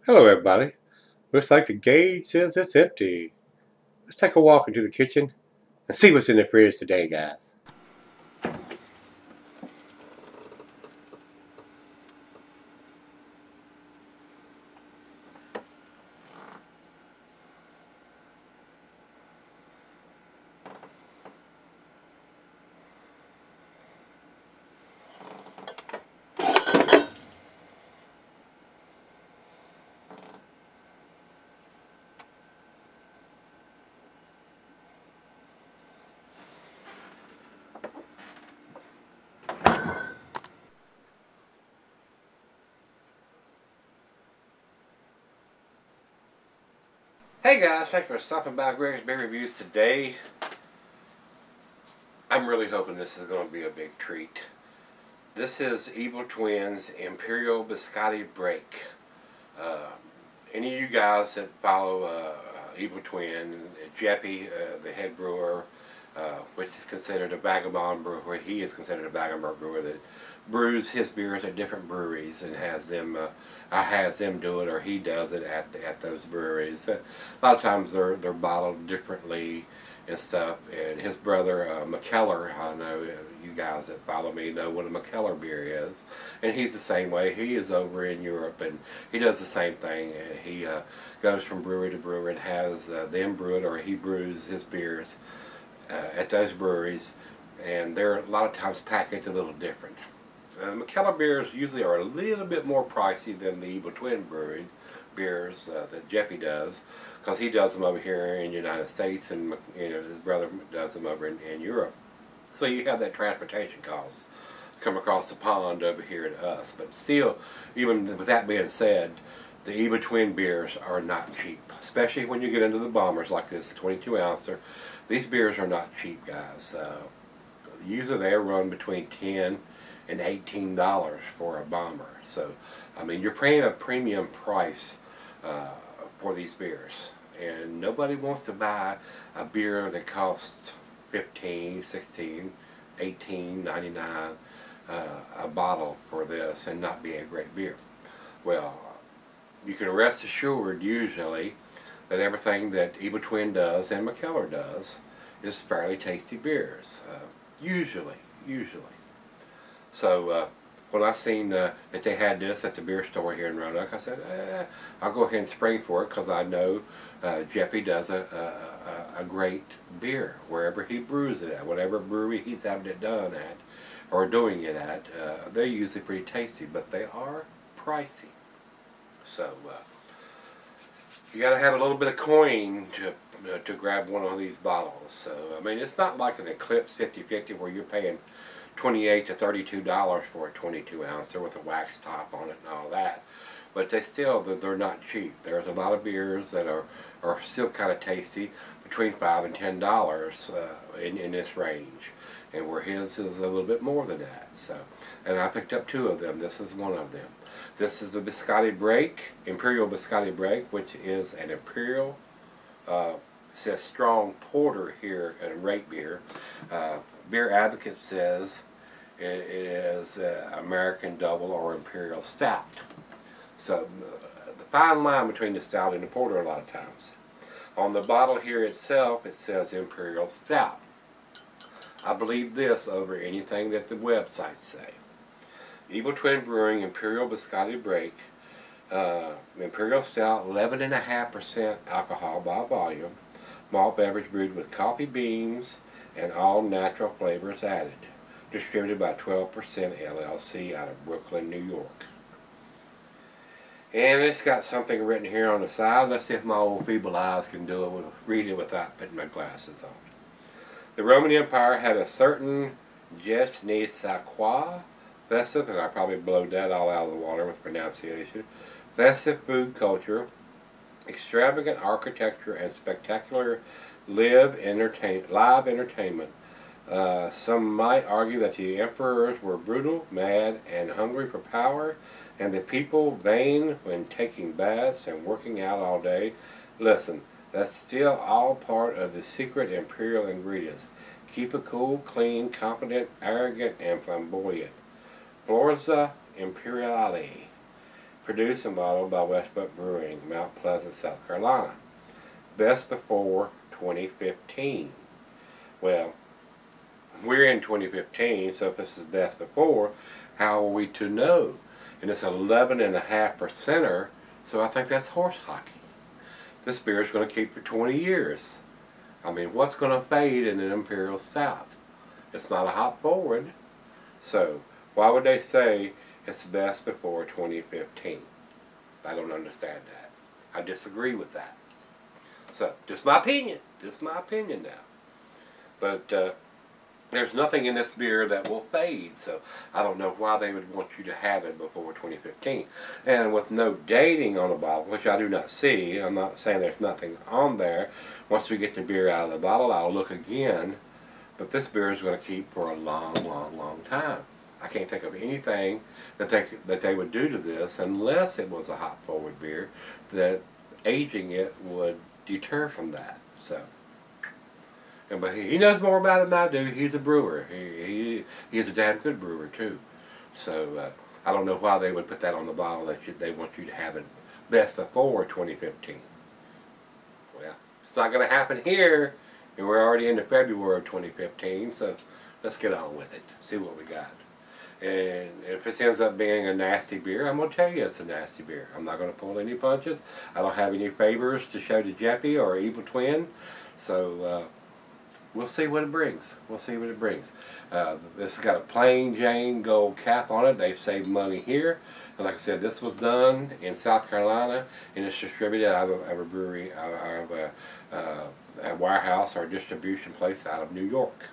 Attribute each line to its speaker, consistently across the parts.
Speaker 1: Hello everybody. Looks like the gauge says it's empty. Let's take a walk into the kitchen and see what's in the fridge today, guys. Hey guys, thanks for stopping by Gregsbeerreviews today. I'm really hoping this is going to be a big treat. This is Evil Twin's Imperial Biscotti Break. Any of you guys that follow Evil Twin, Jeffy, the head brewer, which is considered a vagabond brewer, he is considered a vagabond brewer that brews his beers at different breweries and has them do it, or he does it at those breweries. A lot of times they're bottled differently and stuff. And his brother McKellar, I know you guys that follow me know what a McKellar beer is, and he's the same way. He is over in Europe and he does the same thing. He goes from brewery to brewery and has them brew it, or he brews his beers at those breweries, and they're a lot of times packaged a little different. McKellar beers usually are a little bit more pricey than the Evil Twin brewery beers that Jeffy does, because he does them over here in the United States, and his brother does them over in Europe. So you have that transportation cost come across the pond over here to us. But still, even with that being said, the Evil Twin beers are not cheap, especially when you get into the bombers like this, the 22 ouncer. These beers are not cheap, guys. Usually they run between $10 and $18 for a bomber. So, I mean, you're paying a premium price for these beers, and nobody wants to buy a beer that costs $15, $16, $18, $99 a bottle for this and not be a great beer. Well, you can rest assured usually that everything that Evil Twin does and McKellar does is fairly tasty beers. Usually. So when I seen that they had this at the beer store here in Roanoke, I said, I'll go ahead and spring for it, because I know Jeffy does a great beer wherever he brews it at, whatever brewery he's having it done at or doing it at. They're usually pretty tasty, but they are pricey. So you got to have a little bit of coin to grab one of these bottles. So I mean, it's not like an Eclipse 50/50 where you're paying $28 to $32 for a 22 ouncer with a wax top on it and all that. But they're not cheap. There's a lot of beers that are still kind of tasty, between $5 and $10 in this range, and where his is a little bit more than that. So, and I picked up two of them. This is one of them. This is the Biscotti Break, Imperial Biscotti Break, which is an Imperial, says strong porter here in Rate Beer. Beer Advocate says it is American Double or Imperial Stout. So the fine line between the stout and the porter a lot of times. On the bottle here itself, it says Imperial Stout. I believe this over anything that the websites say. Evil Twin Brewing Imperial Biscotti Break, Imperial Stout, 11.5% alcohol by volume, malt beverage brewed with coffee beans and all natural flavors added. Distributed by 12% LLC out of Brooklyn, New York. And it's got something written here on the side. Let's see if my old feeble eyes can read it without putting my glasses on. The Roman Empire had a certain je ne sais quoi festive, and I probably blowed that all out of the water with pronunciation, festive food culture, extravagant architecture, and spectacular live entertainment. Some might argue that the emperors were brutal, mad, and hungry for power, and the people vain when taking baths and working out all day. Listen, that's still all part of the secret imperial ingredients. Keep it cool, clean, confident, arrogant, and flamboyant. Forza Imperiale. produced and bottled by Westbrook Brewing, Mount Pleasant, South Carolina. Best before 2015. Well, we're in 2015, so if this is best before, how are we to know? And it's 11.5%er, so I think that's horse hockey. This beer is going to keep for 20 years. I mean, what's going to fade in an Imperial Stout? It's not a hop forward. So, why would they say it's best before 2015? I don't understand that. I disagree with that. So, just my opinion. Just my opinion now. But, there's nothing in this beer that will fade, so I don't know why they would want you to have it before 2015. And with no dating on the bottle, which I do not see, I'm not saying there's nothing on there. Once we get the beer out of the bottle, I'll look again. But this beer is going to keep for a long, long, long time. I can't think of anything that they would do to this unless it was a hop forward beer, that aging it would deter from that. So. But he knows more about it than I do. He's a brewer. He's a damn good brewer too. So I don't know why they would put that on the bottle that they want you to have it best before 2015. Well, it's not going to happen here, and we're already into February of 2015. So let's get on with it. See what we got. And if this ends up being a nasty beer, I'm going to tell you it's a nasty beer. I'm not going to pull any punches. I don't have any favors to show to Jeffy or Evil Twin. So. We'll see what it brings. We'll see what it brings. This has got a plain Jane gold cap on it. They've saved money here. And like I said, this was done in South Carolina, and it's distributed out of a brewery, out of a warehouse or a distribution place out of New York.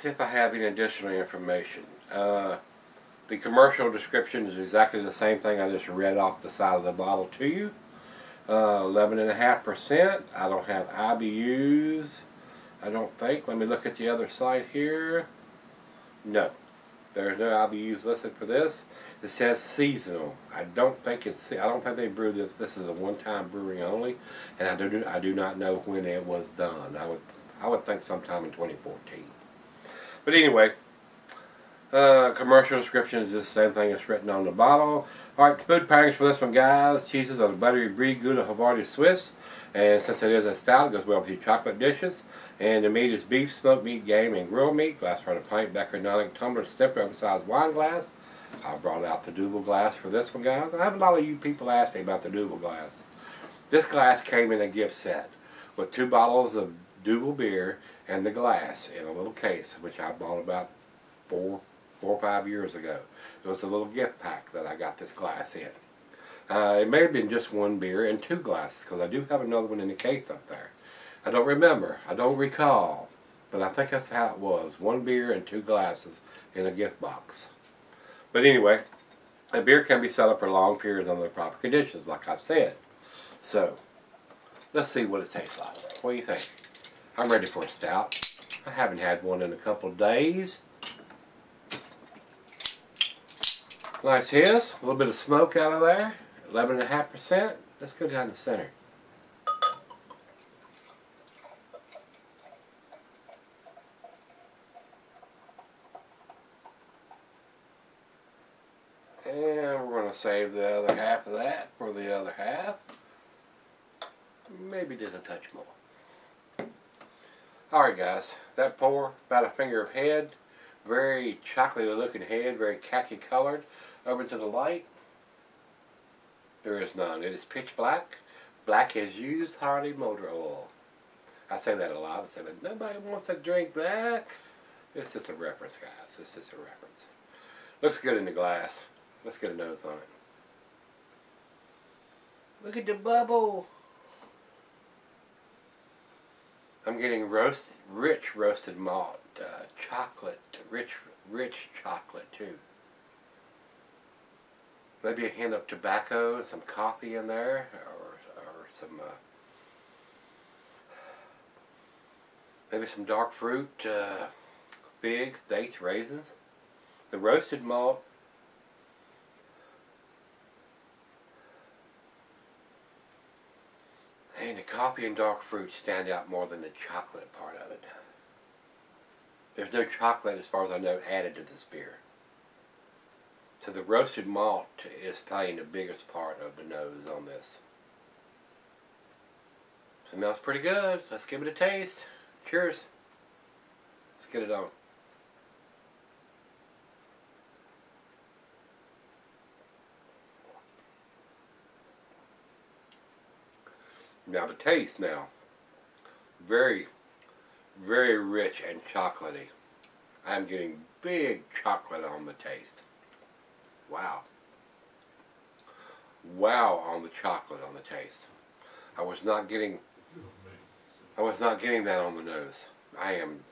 Speaker 1: See if I have any additional information. The commercial description is exactly the same thing I just read off the side of the bottle to you. 11.5%. I don't have IBUs. I don't think. Let me look at the other side here. No. There's no IBUs listed for this. It says seasonal. I don't think they brewed this. This is a one-time brewing only, and I do not know when it was done. I would think sometime in 2014. But anyway, commercial description is just the same thing that's written on the bottle. Alright, food pairings for this one, guys. Cheeses are the buttery brie, Gouda, Havarti, Swiss. And since it is a stout, it goes well with your chocolate dishes. And the meat is beef, smoked meat, game, and grilled meat. Glass for a pint, Becker-Nonic tumbler, stepper, oversized wine glass. I brought out the double glass for this one, guys. I have a lot of you people ask me about the double glass. This glass came in a gift set with 2 bottles of double beer and the glass in a little case, which I bought about 4 or 5 years ago. It was a little gift pack that I got this glass in. It may have been just 1 beer and 2 glasses, because I do have another one in the case up there. I don't remember. I don't recall. But I think that's how it was. 1 beer and 2 glasses in a gift box. But anyway, a beer can be set up for long periods under the proper conditions, like I said. So, let's see what it tastes like. What do you think? I'm ready for a stout. I haven't had one in a couple of days. Nice hiss, a little bit of smoke out of there, 11.5%. Let's go down the center. And we're going to save the other half of that for the other half. Maybe just a touch more. Alright guys, that pour, about a finger of head. Very chocolatey looking head, very khaki colored. Over to the light, there is none. It is pitch black. Black as used Hardy motor oil. I say that a lot. I say, but nobody wants to drink black. It's just a reference, guys. It's just a reference. Looks good in the glass. Let's get a nose on it. Look at the bubble. I'm getting rich roasted malt, chocolate, rich chocolate too. Maybe a hint of tobacco, some coffee in there, or some, maybe some dark fruit, figs, dates, raisins. The roasted malt and the coffee and dark fruit stand out more than the chocolate part of it. There's no chocolate, as far as I know, added to this beer. So the roasted malt is playing the biggest part of the nose on this. Smells pretty good. Let's give it a taste. Cheers. Let's get it on. Now the taste now. Very, very rich and chocolatey. I'm getting big chocolate on the taste. Wow. Wow on the chocolate on the taste. I was not getting that on the nose. I am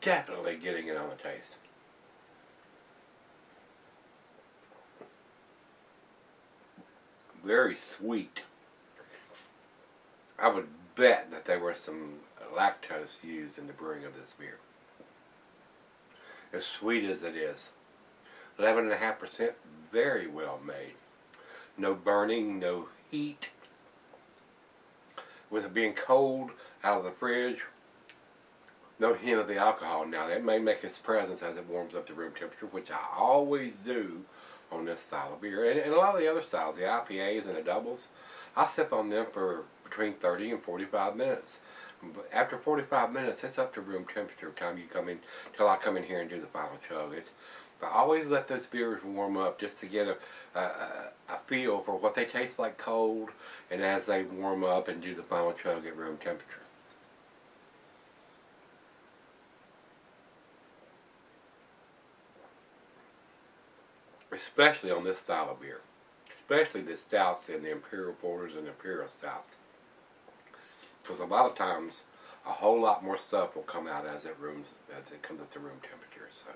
Speaker 1: definitely getting it on the taste. Very sweet. I would bet that there was some lactose used in the brewing of this beer. As sweet as it is. 11.5%, very well made. No burning, no heat. With it being cold out of the fridge, no hint of the alcohol. Now that may make its presence as it warms up to room temperature, which I always do on this style of beer. And a lot of the other styles, the IPAs and the doubles, I sip on them for between 30 and 45 minutes. But after 45 minutes, it's up to room temperature time you come in, till I come in here and do the final chug. I always let those beers warm up just to get a feel for what they taste like cold, and as they warm up and do the final chug at room temperature. Especially on this style of beer. Especially the stouts and the Imperial Porters and the Imperial Stouts. Because a lot of times, a whole lot more stuff will come out as it comes up to room temperature. So,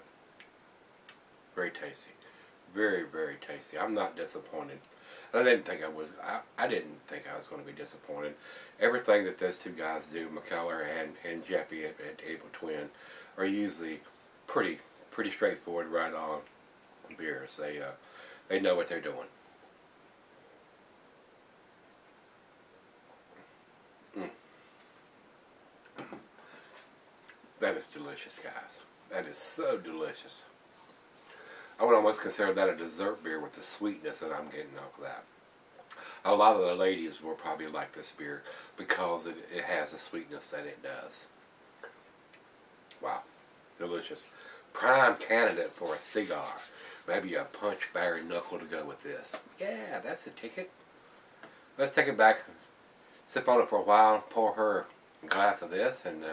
Speaker 1: very tasty. Very, very tasty. I'm not disappointed. I didn't think I was going to be disappointed. Everything that those two guys do, McKellar and Jeffy at Able Twin, are usually pretty straightforward, right on beers. They know what they're doing. That is delicious, guys. That is so delicious. I would almost consider that a dessert beer with the sweetness that I'm getting off of that. A lot of the ladies will probably like this beer because it has the sweetness that it does. Wow. Delicious. Prime candidate for a cigar. Maybe a punch bare knuckle to go with this. Yeah, that's the ticket. Let's take it back, sip on it for a while, pour her a glass of this, and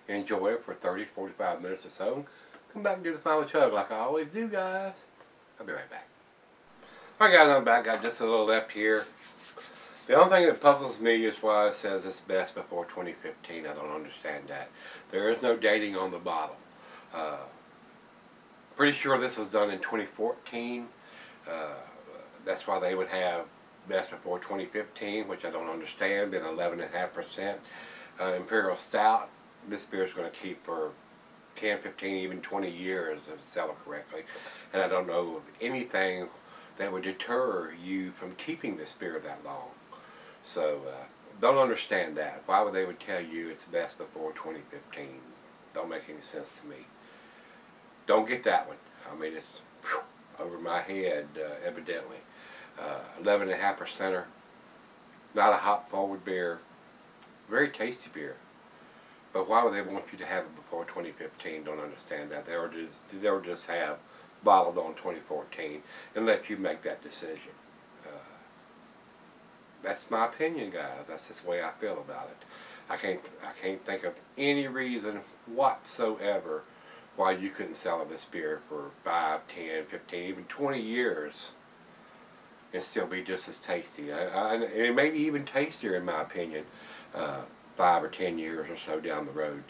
Speaker 1: enjoy it for 30 to 45 minutes or so. Come back and do the final chug like I always do, guys. I'll be right back. Alright guys, I'm back. Got just a little left here. The only thing that puzzles me is why it says it's best before 2015. I don't understand that. There is no dating on the bottle. Pretty sure this was done in 2014. That's why they would have best before 2015, which I don't understand. Been 11.5%. Imperial Stout. This beer is going to keep for 10, 15, even 20 years if it's sold correctly. And I don't know of anything that would deter you from keeping this beer that long. So, don't understand that. Why would they would tell you it's best before 2015? Don't make any sense to me. Don't get that one. I mean, it's over my head, evidently. 11.5%er. Not a hop forward beer. Very tasty beer. But why would they want you to have it before 2015? Don't understand that. They'll just have bottled on 2014 and let you make that decision. That's my opinion, guys. That's just the way I feel about it. I can't think of any reason whatsoever why you couldn't sell this beer for 5, 10, 15, even 20 years and still be just as tasty. And it may be even tastier, in my opinion, 5 or 10 years or so down the road.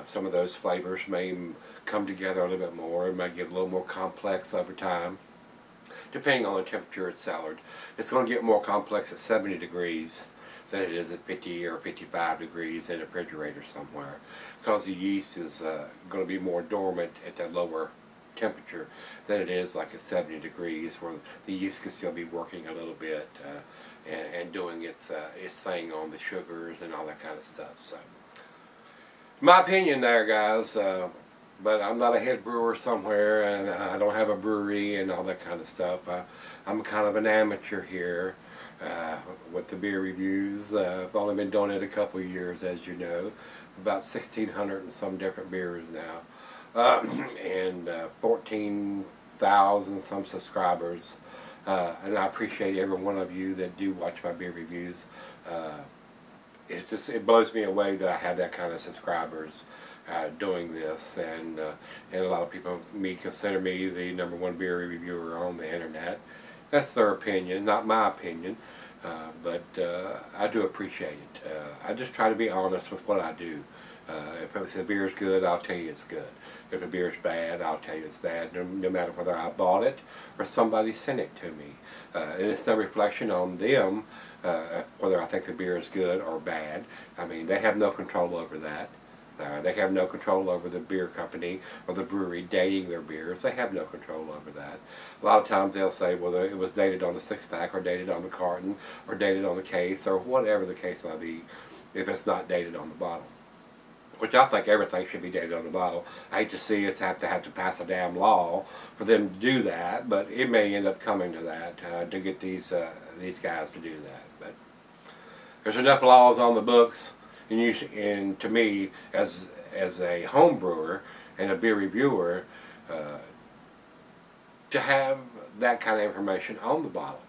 Speaker 1: Some of those flavors may come together a little bit more. It may get a little more complex over time, depending on the temperature it's cellared. It's going to get more complex at 70 degrees than it is at 50 or 55 degrees in a refrigerator somewhere, because the yeast is going to be more dormant at that lower temperature than it is like at 70 degrees, where the yeast can still be working a little bit and doing its thing on the sugars and all that kind of stuff. So, my opinion there, guys. but I'm not a head brewer somewhere, and I don't have a brewery and all that kind of stuff. I'm kind of an amateur here uh, with the beer reviews. I've only been doing it a couple of years, as you know. About 1,600 and some different beers now, and 14,000 some subscribers. And I appreciate every one of you that do watch my beer reviews. It blows me away that I have that kind of subscribers doing this, and a lot of people consider me the #1 beer reviewer on the internet. That's their opinion, not my opinion, but I do appreciate it. I just try to be honest with what I do. If the beer is good, I'll tell you it's good. If the beer is bad, I'll tell you it's bad, no matter whether I bought it or somebody sent it to me. And it's no reflection on them, whether I think the beer is good or bad. I mean, they have no control over that. They have no control over the beer company or the brewery dating their beers. They have no control over that. A lot of times they'll say, well, it was dated on the 6-pack or dated on the carton or dated on the case or whatever the case might be, if it's not dated on the bottle. Which I think everything should be dated on the bottle. I hate to see us have to pass a damn law for them to do that, but it may end up coming to that to get these guys to do that. But there's enough laws on the books, and to me, as a home brewer and a beer reviewer, to have that kind of information on the bottle.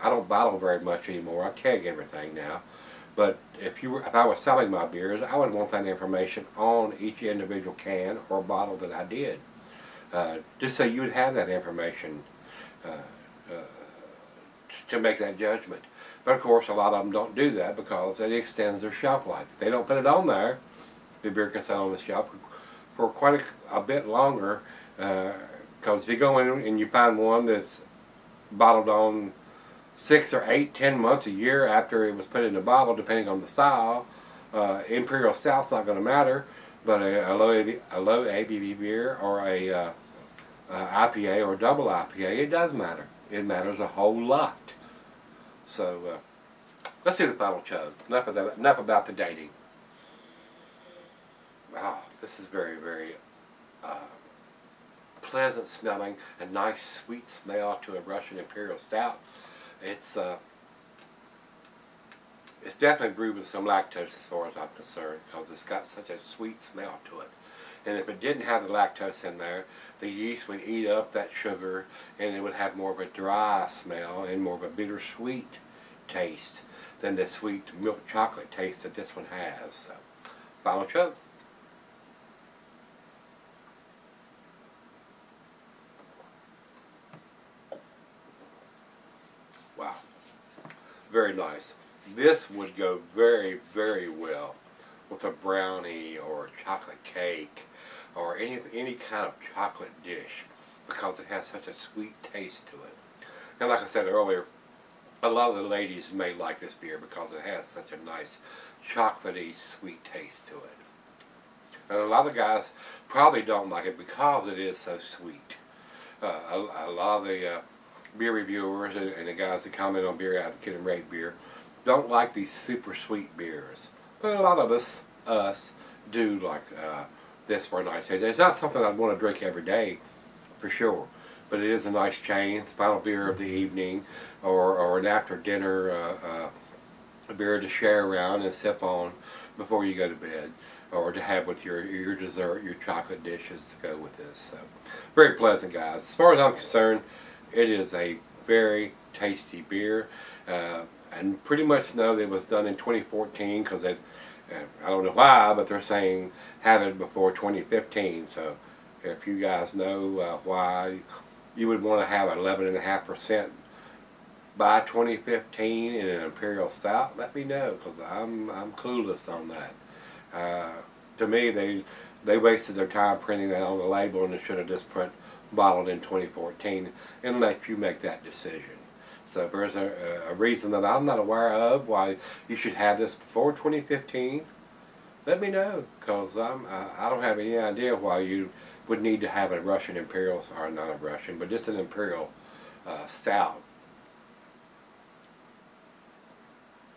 Speaker 1: I don't bottle very much anymore. I keg everything now. But if I was selling my beers, I would want that information on each individual can or bottle that I did, just so you would have that information to make that judgment. But of course, a lot of them don't do that because it extends their shelf life. If they don't put it on there, the beer can sit on the shelf for quite a bit longer. Because if you go in and you find one that's bottled on 6 or 8, 10 months, a year after it was put in the bottle, depending on the style, Imperial Stout's not going to matter, but a low ABV beer or a IPA or double IPA, it does matter. It matters a whole lot. So let's do the final chug. Enough about the dating. Wow, this is very, very pleasant smelling, a nice sweet smell to a Russian Imperial Stout. It's definitely brewed with some lactose as far as I'm concerned, because it's got such a sweet smell to it. And if it didn't have the lactose in there, the yeast would eat up that sugar and it would have more of a dry smell and more of a bittersweet taste than the sweet milk chocolate taste that this one has. So, final chug. Wow. Very nice. This would go very, very well with a brownie or a chocolate cake or any kind of chocolate dish, because it has such a sweet taste to it. And like I said earlier, a lot of the ladies may like this beer because it has such a nice chocolatey sweet taste to it. And a lot of guys probably don't like it because it is so sweet. A lot of the beer reviewers and the guys that comment on Beer Advocate and Rate Beer don't like these super sweet beers. But a lot of us do like this for a nice taste. It's not something I'd want to drink every day, for sure. But it is a nice change, final beer of the evening, or an after dinner a beer to share around and sip on before you go to bed, or to have with your dessert, your chocolate dishes to go with this. So, very pleasant, guys. As far as I'm concerned, it is a very tasty beer. And pretty much know that it was done in 2014 because I don't know why, but they're saying have it before 2015. So if you guys know why you would want to have 11.5% by 2015 in an Imperial Stout, let me know, because I'm clueless on that. To me, they wasted their time printing that on the label, and they should have just put bottled in 2014 and let you make that decision. So if there's a reason that I'm not aware of why you should have this before 2015, let me know, because I don't have any idea why you would need to have a Russian Imperial, or not a Russian, but just an Imperial Stout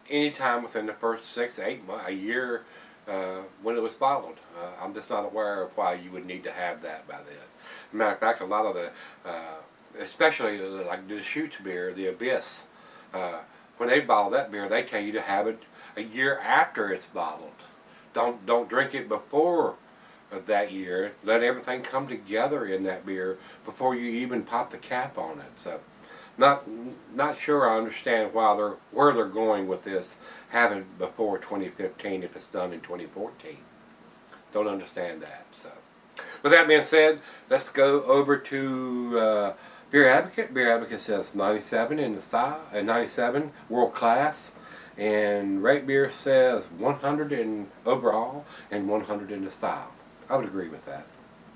Speaker 1: anytime within the first 6, 8 months, a year when it was bottled. I'm just not aware of why you would need to have that by then. Matter of fact, a lot of the, especially like the Schutz beer, the Abyss, when they bottle that beer, they tell you to have it a year after it's bottled. Don't drink it before that year. Let everything come together in that beer before you even pop the cap on it. So, not sure I understand where they're going with this, having before 2015 if it's done in 2014. Don't understand that. So, with that being said, let's go over to Beer Advocate. Beer Advocate says 97 in the style, and 97 world class. And Rate Beer says 100 in overall and 100 in the style. I would agree with that.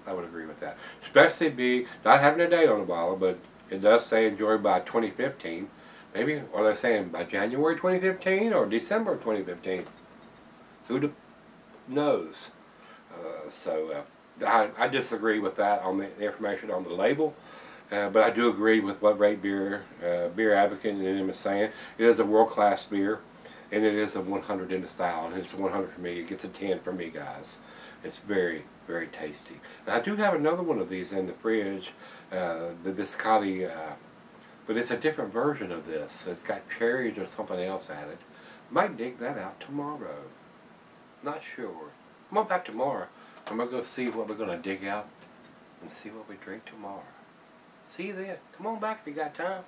Speaker 1: I would agree with that. Especially not having a date on the bottle, but it does say enjoyed by 2015. Maybe, are they saying by January 2015 or December 2015? Who knows? I disagree with that on the information on the label. But I do agree with what Rate Beer, Beer Advocate and them is saying. It is a world-class beer, and it is a 100 in the style, and it's a 100 for me. It gets a 10 for me, guys. It's very, very tasty. And I do have another one of these in the fridge, the Biscotti, but it's a different version of this. It's got cherries or something else added. Might dig that out tomorrow. Not sure. Come on back tomorrow. I'm going to go see what we're going to dig out and see what we drink tomorrow. See you then. Come on back if you got time.